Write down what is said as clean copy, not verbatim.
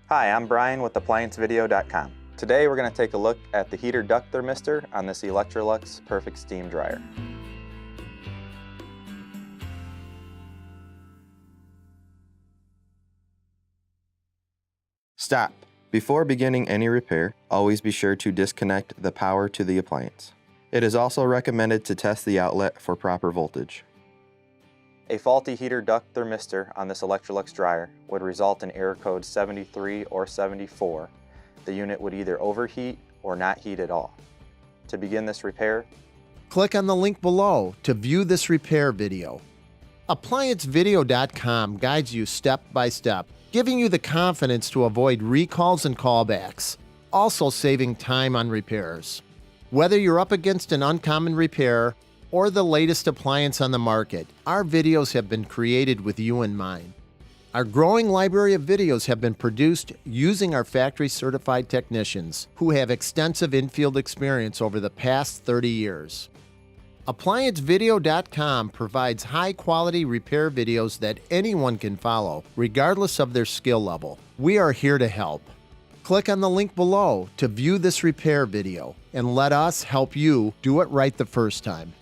Hi, I'm Brian with ApplianceVideo.com. Today we're going to take a look at the Heater Duct Thermistor on this Electrolux Perfect Steam Dryer. Stop! Before beginning any repair, always be sure to disconnect the power to the appliance. It is also recommended to test the outlet for proper voltage. A faulty heater duct thermistor on this Electrolux dryer would result in error code 73 or 74. The unit would either overheat or not heat at all. To begin this repair, click on the link below to view this repair video. ApplianceVideo.com guides you step by step, giving you the confidence to avoid recalls and callbacks, also saving time on repairs. Whether you're up against an uncommon repair or the latest appliance on the market, our videos have been created with you in mind. Our growing library of videos have been produced using our factory-certified technicians who have extensive infield experience over the past 30 years. ApplianceVideo.com provides high-quality repair videos that anyone can follow, regardless of their skill level. We are here to help. Click on the link below to view this repair video and let us help you do it right the first time.